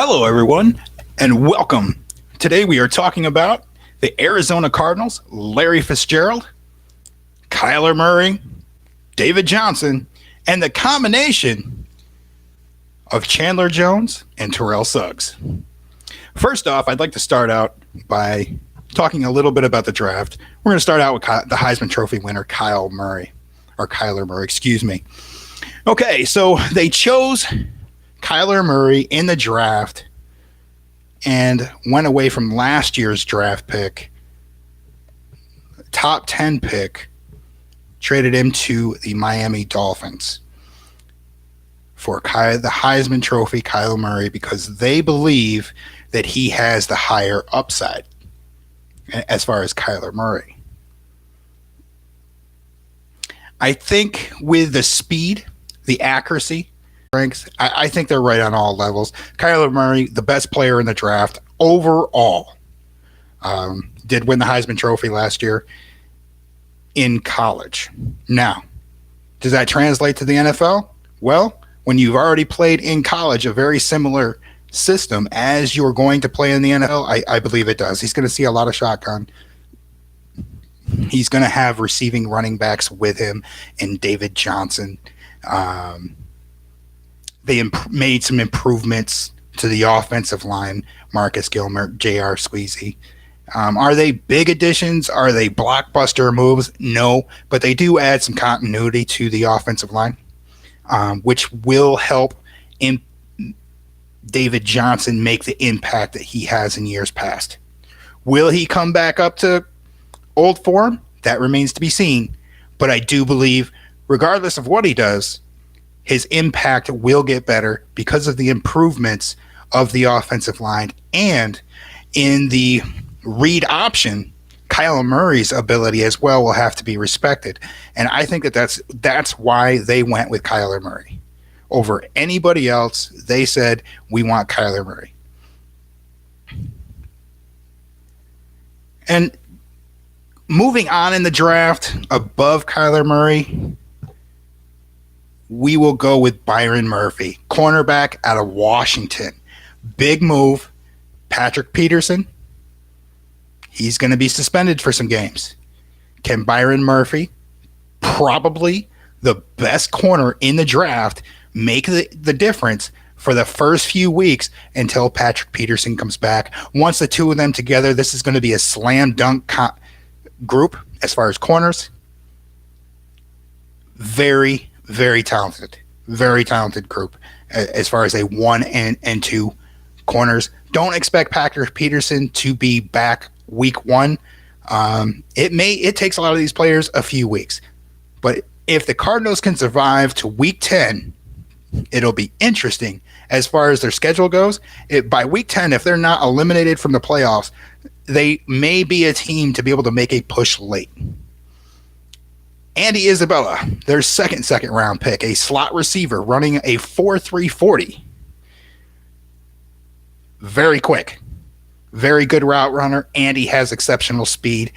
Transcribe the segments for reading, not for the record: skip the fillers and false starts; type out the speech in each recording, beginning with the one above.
Hello, everyone, and welcome. Today we are talking about the Arizona Cardinals, Larry Fitzgerald, Kyler Murray, David Johnson, and the combination of Chandler Jones and Terrell Suggs. First off, I'd like to start out by talking a little bit about the draft. We're going to start out with the Heisman Trophy winner, Kyler Murray. Okay, so they chose Kyler Murray in the draft and went away from last year's draft pick, top 10 pick, traded him to the Miami Dolphins for the Heisman Trophy, Kyler Murray, because they believe that he has the higher upside as far as Kyler Murray. I think with the speed, the accuracy, I think they're right on all levels. Kyler Murray, the best player in the draft overall, did win the Heisman Trophy last year in college. Now, does that translate to the NFL? Well, when you've already played in college a very similar system as you're going to play in the NFL, I believe it does. He's going to see a lot of shotgun. He's going to have receiving running backs with him in David Johnson. They made some improvements to the offensive line. Marcus Gilmer, J.R. Squeezy. Are they big additions? Are they blockbuster moves? No, but they do add some continuity to the offensive line, which will help David Johnson make the impact that he has in years past. Will he come back up to old form? That remains to be seen. But I do believe, regardless of what he does, his impact will get better because of the improvements of the offensive line. And in the read option, Kyler Murray's ability as well will have to be respected. And I think that's why they went with Kyler Murray. Over anybody else, they said, we want Kyler Murray. And moving on in the draft, above Kyler Murray, we will go with Byron Murphy, cornerback out of Washington. Big move. Patrick Peterson, he's going to be suspended for some games. Can Byron Murphy, probably the best corner in the draft, make the difference for the first few weeks until Patrick Peterson comes back? Once the two of them together, this is going to be a slam dunk group as far as corners. Very talented group as far as a 1 and 2 corners. Don't expect Patrick Peterson to be back week 1. It takes a lot of these players a few weeks, but if the Cardinals can survive to week 10, it'll be interesting as far as their schedule goes. By week 10, if they're not eliminated from the playoffs, they may be a team to be able to make a push late. Andy Isabella, their second round pick, a slot receiver running a 4.3 40. Very quick. Very good route runner. Andy has exceptional speed.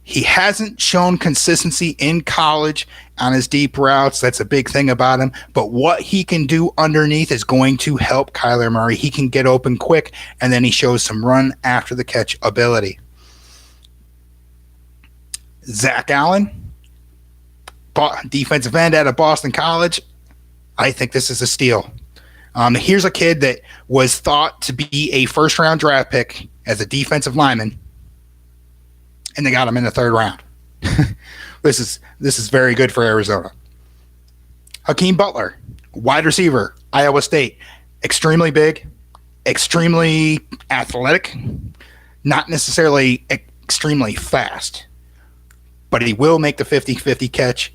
He hasn't shown consistency in college on his deep routes. That's a big thing about him. But what he can do underneath is going to help Kyler Murray. He can get open quick, and then he shows some run after the catch ability. Zach Allen, defensive end out of Boston College. I think this is a steal. Here's a kid that was thought to be a first-round draft pick as a defensive lineman, and they got him in the third round. This is very good for Arizona. Hakeem Butler, wide receiver, Iowa State. Extremely big, extremely athletic, not necessarily extremely fast, but he will make the 50-50 catch.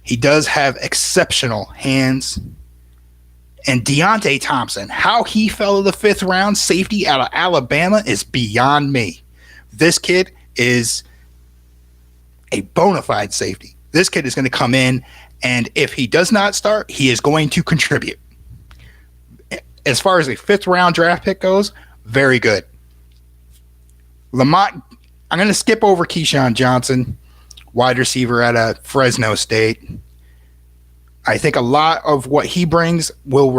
He does have exceptional hands. And Deontay Thompson, how he fell to the 5th round safety out of Alabama is beyond me. This kid is a bona fide safety. This kid is going to come in, and if he does not start, he is going to contribute. As far as a 5th round draft pick goes, very good. Lamont, I'm going to skip over Keyshawn Johnson, wide receiver out of Fresno State. I think a lot of what he brings will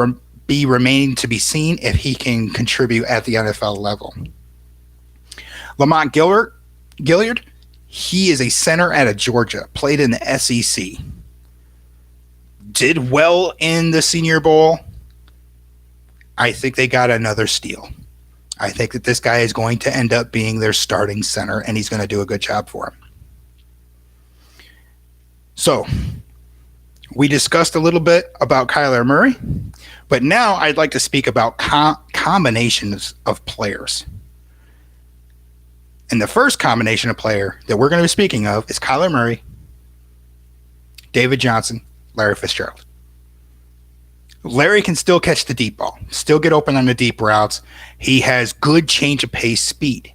be remaining to be seen if he can contribute at the NFL level. Lamont Gilliard, he is a center out of Georgia, played in the SEC. Did well in the Senior Bowl. I think they got another steal. I think that this guy is going to end up being their starting center, and he's going to do a good job for him. So, we discussed a little bit about Kyler Murray, but now I'd like to speak about combinations of players. And the first combination of player that we're going to be speaking of is Kyler Murray, David Johnson, Larry Fitzgerald. Larry can still catch the deep ball, still get open on the deep routes. He has good change of pace speed.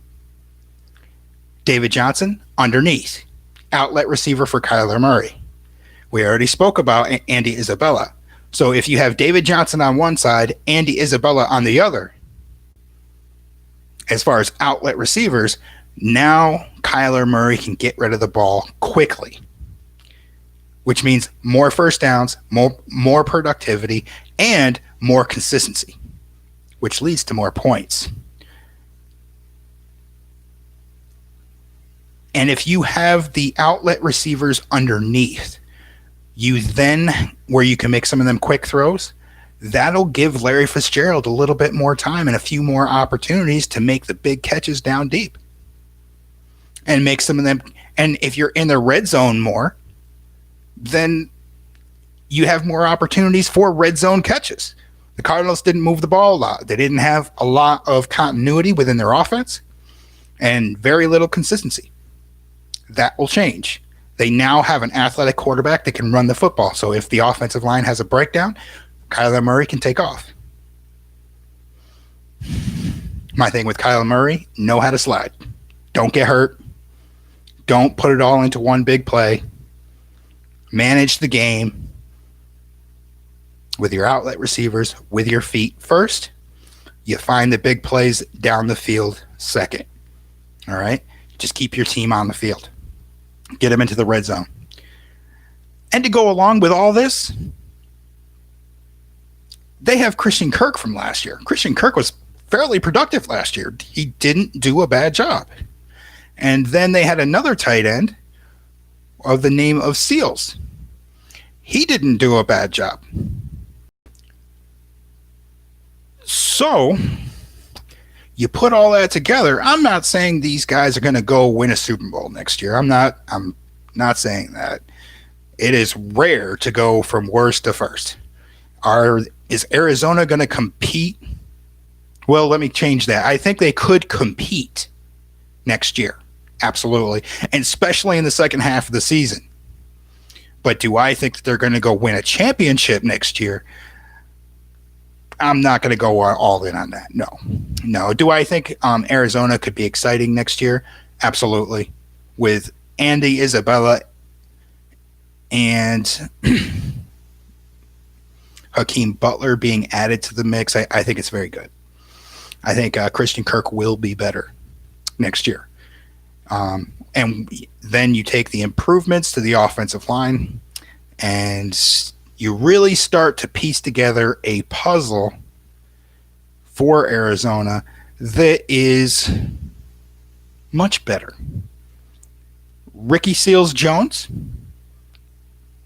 David Johnson, underneath, outlet receiver for Kyler Murray. We already spoke about Andy Isabella. So if you have David Johnson on one side, Andy Isabella on the other, as far as outlet receivers, now Kyler Murray can get rid of the ball quickly, which means more first downs, more productivity, and more consistency, which leads to more points. And if you have the outlet receivers underneath, you then, where you can make some of them quick throws, that'll give Larry Fitzgerald a little bit more time and a few more opportunities to make the big catches down deep. And make some of them, and if you're in the red zone more, then you have more opportunities for red zone catches. The Cardinals didn't move the ball a lot. They didn't have a lot of continuity within their offense and very little consistency. That will change. They now have an athletic quarterback that can run the football. So if the offensive line has a breakdown, Kyler Murray can take off. My thing with Kyler Murray, know how to slide. Don't get hurt. Don't put it all into one big play. Manage the game with your outlet receivers, with your feet first. You find the big plays down the field second. All right? Just keep your team on the field. Get them into the red zone. And to go along with all this, they have Christian Kirk from last year. Christian Kirk was fairly productive last year. He didn't do a bad job. And then they had another tight end of the name of Seals. He didn't do a bad job. So, you put all that together. I'm not saying these guys are going to go win a Super Bowl next year. I'm not saying that. It is rare to go from worst to first. Is Arizona going to compete? Well, let me change that. I think they could compete next year. Absolutely. And especially in the second half of the season. But do I think that they're going to go win a championship next year? I'm not going to go all in on that. No. Do I think Arizona could be exciting next year? Absolutely. With Andy Isabella and Hakeem Butler being added to the mix, I think it's very good. I think Christian Kirk will be better next year. And then you take the improvements to the offensive line and you really start to piece together a puzzle for Arizona that is much better. Ricky Seals-Jones,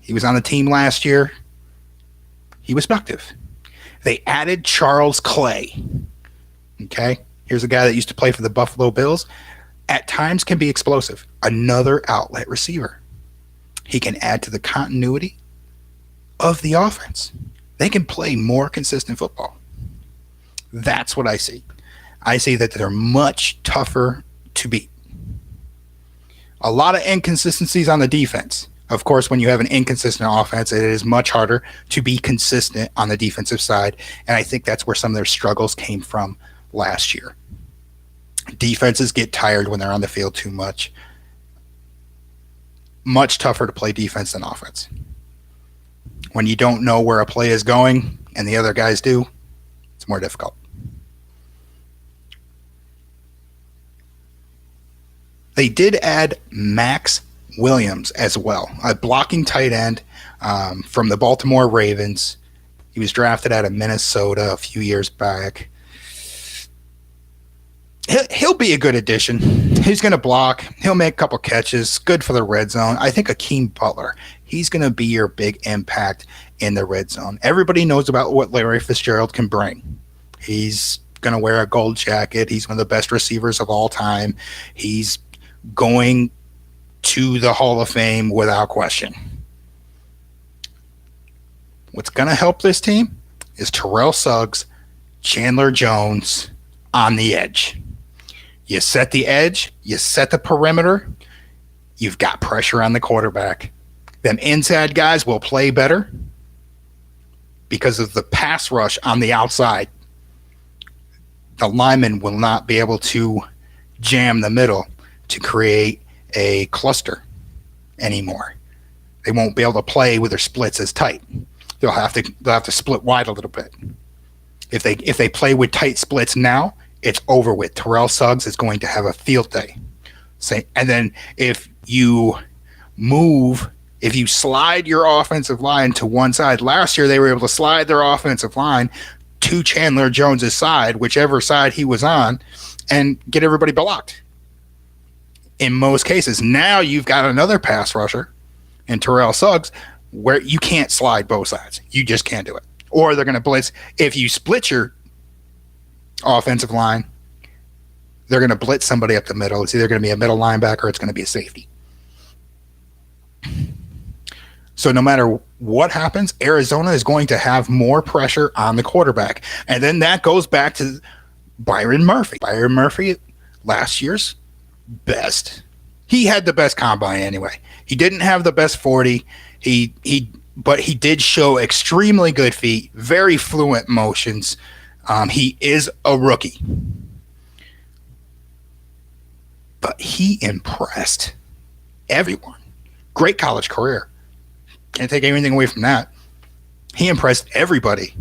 he was on the team last year. He was productive. They added Charles Clay. Okay, here's a guy that used to play for the Buffalo Bills. At times can be explosive. Another outlet receiver. He can add to the continuity of the offense. They can play more consistent football. That's what I see. I see that they're much tougher to beat. A lot of inconsistencies on the defense. Of course, when you have an inconsistent offense, it is much harder to be consistent on the defensive side. And I think that's where some of their struggles came from last year. Defenses get tired when they're on the field too much. Much tougher to play defense than offense. When you don't know where a play is going and the other guys do, it's more difficult. They did add Max Williams as well, a blocking tight end from the Baltimore Ravens. He was drafted out of Minnesota a few years back. He'll be a good addition. He's going to block. He'll make a couple catches. Good for the red zone. I think Akeem Butler, he's going to be your big impact in the red zone. Everybody knows about what Larry Fitzgerald can bring. He's going to wear a gold jacket. He's one of the best receivers of all time. He's going to the Hall of Fame without question. What's going to help this team is Terrell Suggs, Chandler Jones on the edge. You set the edge, you set the perimeter, you've got pressure on the quarterback. Them inside guys will play better because of the pass rush on the outside. The linemen will not be able to jam the middle to create a cluster anymore. They won't be able to play with their splits as tight. They'll have to split wide a little bit. If they play with tight splits now, it's over with. Terrell Suggs is going to have a field day. And then if you slide your offensive line to one side, last year they were able to slide their offensive line to Chandler Jones's side, whichever side he was on, and get everybody blocked. In most cases, now you've got another pass rusher in Terrell Suggs where you can't slide both sides. You just can't do it. Or they're going to blitz. If you split your offensive line, they're going to blitz somebody up the middle. It's either going to be a middle linebacker or it's going to be a safety. So no matter what happens, Arizona is going to have more pressure on the quarterback. And then that goes back to Byron Murphy. Byron Murphy, last year's best. He had the best combine anyway. He didn't have the best 40. But he did show extremely good feet, very fluent motions. He is a rookie. But he impressed everyone. Great college career. Can't take anything away from that. He impressed everybody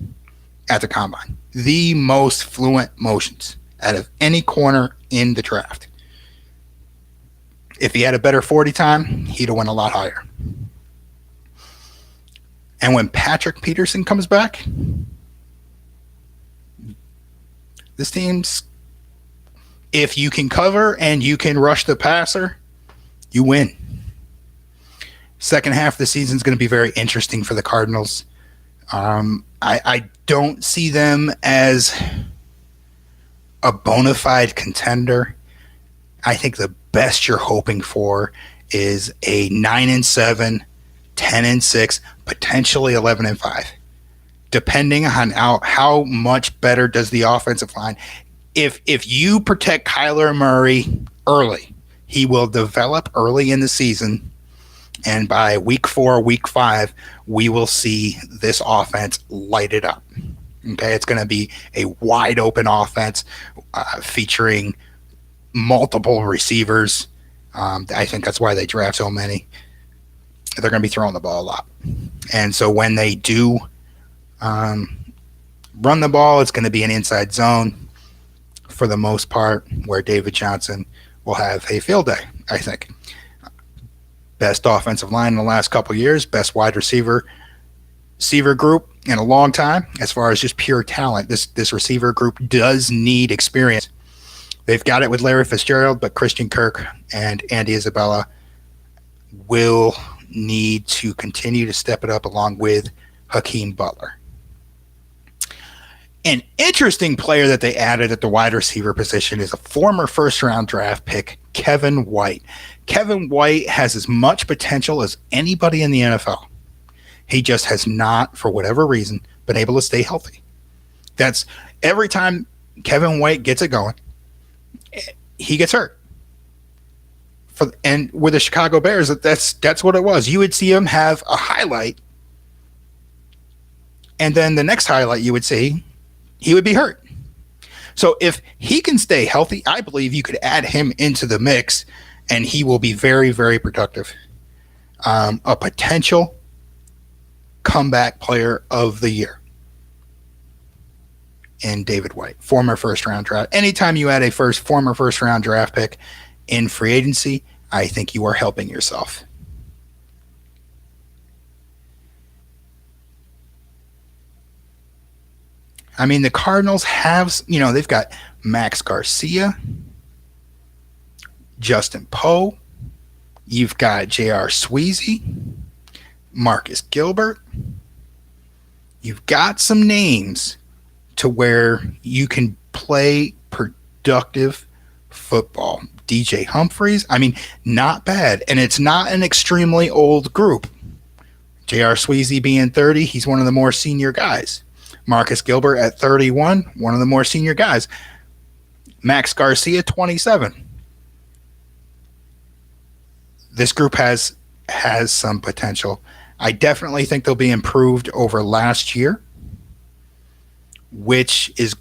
at the combine. The most fluent motions out of any corner in the draft. If he had a better 40 time, he'd have went a lot higher. And when Patrick Peterson comes back, this team's, if you can cover and you can rush the passer, you win. Second half of the season is going to be very interesting for the Cardinals. I don't see them as a bona fide contender. I think the best you're hoping for is a 9-7, 10-6, potentially 11-5, depending on how much better does the offensive line. If you protect Kyler Murray early, he will develop early in the season, and by week 4, week 5, we will see this offense light it up. Okay, it's going to be a wide open offense featuring multiple receivers. I think that's why they draft so many. They're going to be throwing the ball a lot. And so when they do run the ball, it's going to be an inside zone for the most part, where David Johnson will have a field day, I think. Best offensive line in the last couple of years, best wide receiver group in a long time. As far as just pure talent, this receiver group does need experience. They've got it with Larry Fitzgerald, but Christian Kirk and Andy Isabella will need to continue to step it up along with Hakeem Butler. An interesting player that they added at the wide receiver position is a former first-round draft pick, Kevin White. Kevin White has as much potential as anybody in the NFL. He just has not, for whatever reason, been able to stay healthy. That's every time Kevin White gets it going, he gets hurt. And with the Chicago Bears, that's what it was. You would see him have a highlight, and then the next highlight you would see, he would be hurt. So if he can stay healthy, I believe you could add him into the mix, and he will be very, very productive. A potential comeback player of the year in David White, former first-round draft. Anytime you add a former first-round draft pick in free agency, I think you are helping yourself. I mean, the Cardinals have, they've got Max Garcia, Justin Poe, you've got J.R. Sweezy, Marcus Gilbert. You've got some names to where you can play productive football. DJ Humphries, I mean, not bad. And it's not an extremely old group. J.R. Sweezy being 30, he's one of the more senior guys. Marcus Gilbert at 31, one of the more senior guys. Max Garcia, 27. This group has some potential. I definitely think they'll be improved over last year, which is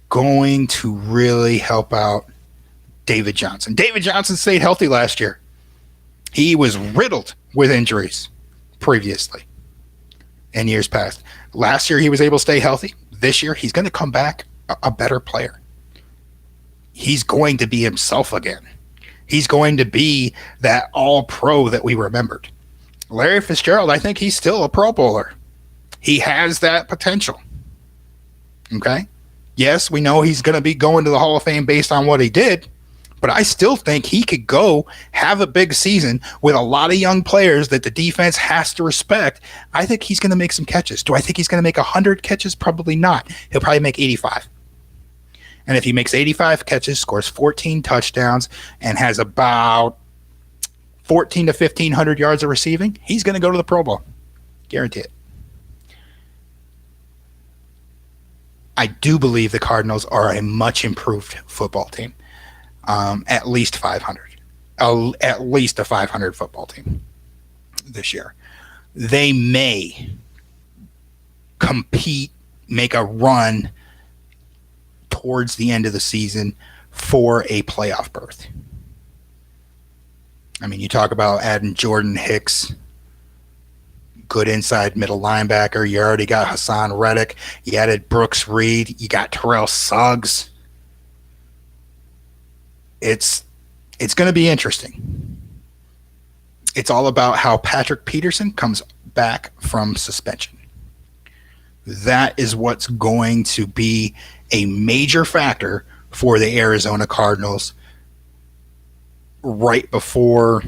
going to really help out David Johnson. David Johnson stayed healthy last year. He was riddled with injuries previously in years past. Last year, he was able to stay healthy. This year, he's going to come back a better player. He's going to be himself again. He's going to be that all-pro that we remembered. Larry Fitzgerald, I think he's still a Pro Bowler. He has that potential. Okay? Yes, we know he's going to be going to the Hall of Fame based on what he did, but I still think he could go have a big season with a lot of young players that the defense has to respect. I think he's going to make some catches. Do I think he's going to make 100 catches? Probably not. He'll probably make 85. And if he makes 85 catches, scores 14 touchdowns, and has about 14 to 1,500 yards of receiving, he's going to go to the Pro Bowl. Guarantee it. I do believe the Cardinals are a much improved football team. At least 500. At least a 500 football team this year. They may compete, make a run towards the end of the season for a playoff berth. I mean, you talk about adding Jordan Hicks, good inside middle linebacker. You already got Hassan Reddick. You added Brooks Reed. You got Terrell Suggs. It's going to be interesting. It's all about how Patrick Peterson comes back from suspension. That is what's going to be a major factor for the Arizona Cardinals right before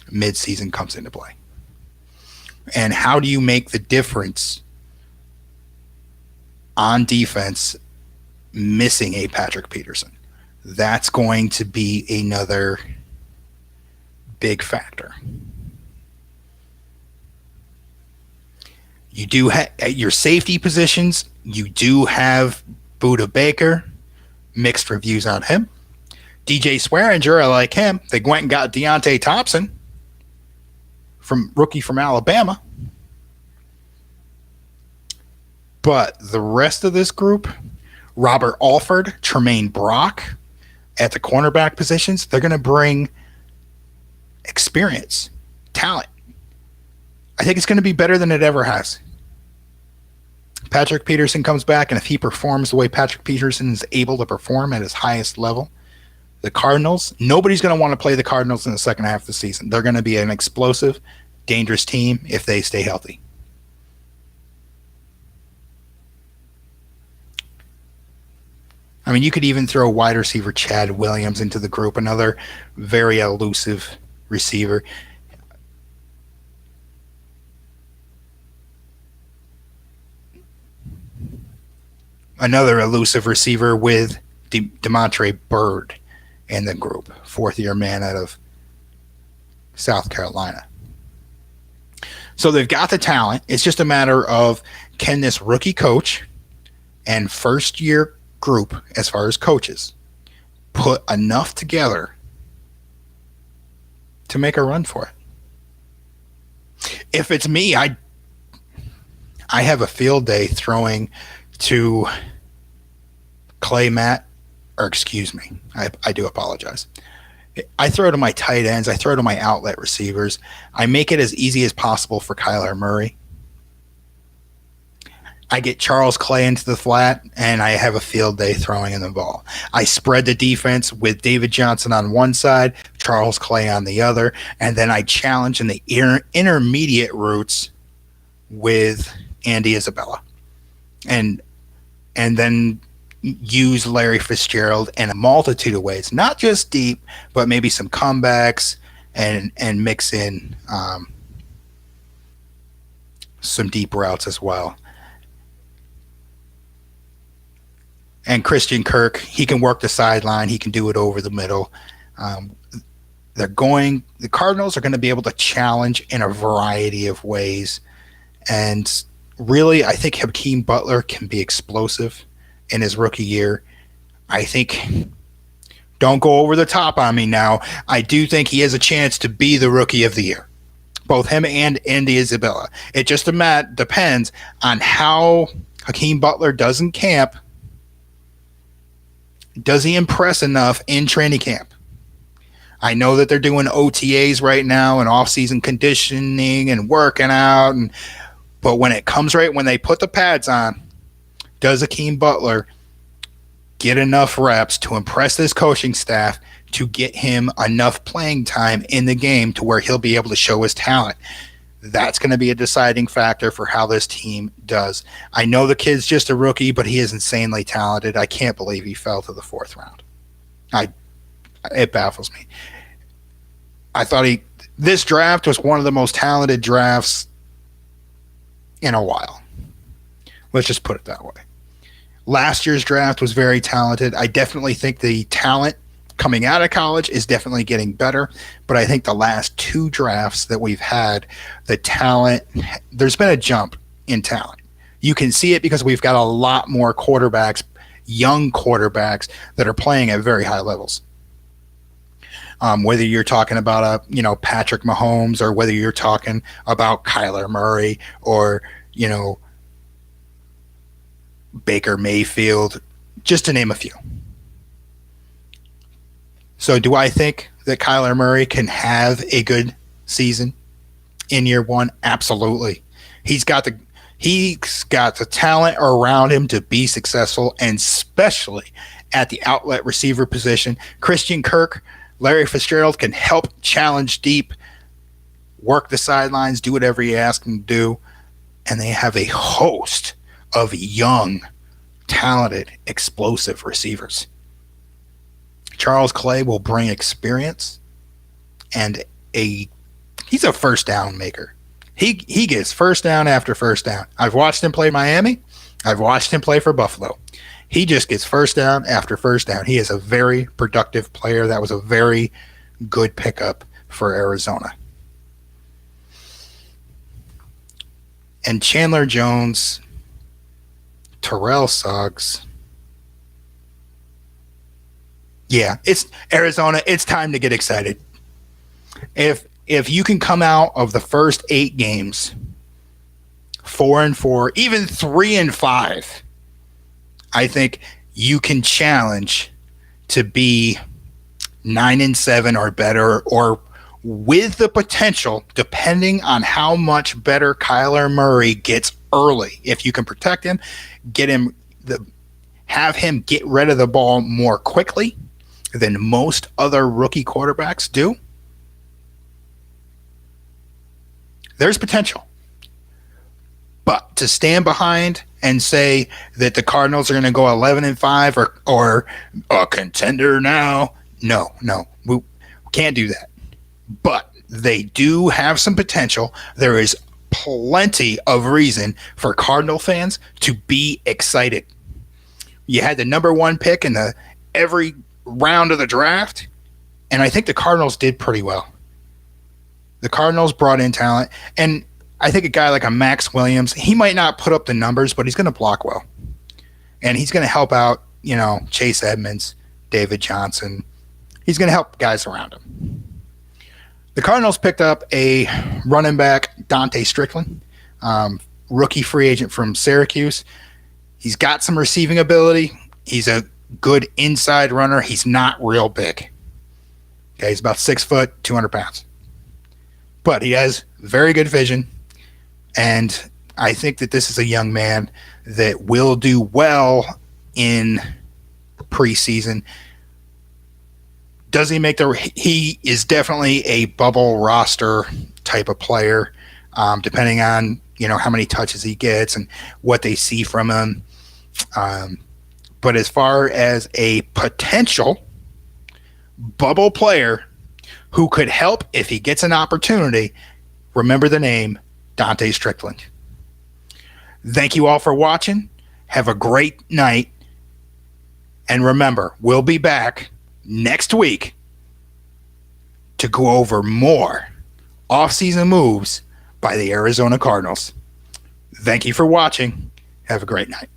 midseason comes into play. And how do you make the difference on defense missing a Patrick Peterson? That's going to be another big factor. You do at your safety positions, you do have Budda Baker. Mixed reviews on him. DJ Swearinger, I like him. They went and got Deontay Thompson, rookie from Alabama. But the rest of this group, Robert Alford, Tremaine Brock, at the cornerback positions, they're going to bring experience, talent. I think it's going to be better than it ever has. Patrick Peterson comes back, and if he performs the way Patrick Peterson is able to perform at his highest level, the Cardinals, nobody's going to want to play the Cardinals in the second half of the season. They're going to be an explosive, dangerous team if they stay healthy. I mean, you could even throw wide receiver Chad Williams into the group, another very elusive receiver. Another elusive receiver with Demontre Byrd in the group, fourth-year man out of South Carolina. So they've got the talent. It's just a matter of, can this rookie coach and first-year group, as far as coaches, put enough together to make a run for it? If it's me, I have a field day throwing to Clay Matt, or excuse me, I do apologize. I throw to my tight ends. I throw to my outlet receivers. I make it as easy as possible for Kyler Murray. I get Charles Clay into the flat, and I have a field day throwing in the ball. I spread the defense with David Johnson on one side, Charles Clay on the other, and then I challenge in the intermediate routes with Andy Isabella. And and then use Larry Fitzgerald in a multitude of ways, not just deep, but maybe some comebacks and mix in some deep routes as well. And Christian Kirk, he can work the sideline. He can do it over the middle. Um, the Cardinals are going to be able to challenge in a variety of ways. And really, I think Hakeem Butler can be explosive in his rookie year. I think, don't go over the top on me now, I do think he has a chance to be the rookie of the year. Both him and Andy Isabella. It just depends on how Hakeem Butler does in camp. Does he impress enough in training camp? I know that they're doing OTAs right now and off-season conditioning and working out, but when it comes right, when they put the pads on, does Hakeem Butler get enough reps to impress this coaching staff to get him enough playing time in the game to where he'll be able to show his talent? That's going to be a deciding factor for how this team does. I know the kid's just a rookie, but he is insanely talented. I can't believe he fell to the 4th round. It baffles me. I thought this draft was one of the most talented drafts in a while. Let's just put it that way. Last year's draft was very talented. I definitely think the talent coming out of college is definitely getting better, but I think the last 2 drafts that we've had, the talent, there's been a jump in talent. You can see it because we've got a lot more quarterbacks, young quarterbacks that are playing at very high levels. Whether you're talking about Patrick Mahomes, or whether you're talking about Kyler Murray, or Baker Mayfield, just to name a few. So do I think that Kyler Murray can have a good season in year 1? Absolutely. He's got the talent around him to be successful, and especially at the outlet receiver position. Christian Kirk, Larry Fitzgerald can help challenge deep, work the sidelines, do whatever you ask them to do. And they have a host of young, talented, explosive receivers. Charles Clay will bring experience, and he's a first down maker. He gets first down after first down. I've watched him play Miami. I've watched him play for Buffalo. He just gets first down after first down. He is a very productive player. That was a very good pickup for Arizona. And Chandler Jones, Terrell Suggs. Yeah, it's Arizona. It's time to get excited. If you can come out of the first 8 games 4-4, even 3-5, I think you can challenge to be 9-7 or better, or with the potential, depending on how much better Kyler Murray gets early. If you can protect him, have him get rid of the ball more quickly than most other rookie quarterbacks do, there's potential. But to stand behind and say that the Cardinals are going to go 11-5 or a contender now, no, we can't do that. But they do have some potential. There is plenty of reason for Cardinal fans to be excited. You had the number 1 pick in every round of the draft, and I think the Cardinals did pretty well. The Cardinals brought in talent, and I think a guy like a Max Williams, he might not put up the numbers, but he's going to block well. And he's going to help out, Chase Edmonds, David Johnson. He's going to help guys around him. The Cardinals picked up a running back, Dante Strickland, rookie free agent from Syracuse. He's got some receiving ability. He's a good inside runner. He's not real big. Okay, he's about 6 foot, 200 pounds. But he has very good vision. And I think that this is a young man that will do well in preseason. Does he make he is definitely a bubble roster type of player, depending on, how many touches he gets and what they see from him. But as far as a potential bubble player who could help if he gets an opportunity, remember the name Dante Strickland. Thank you all for watching. Have a great night. And remember, we'll be back next week to go over more offseason moves by the Arizona Cardinals. Thank you for watching. Have a great night.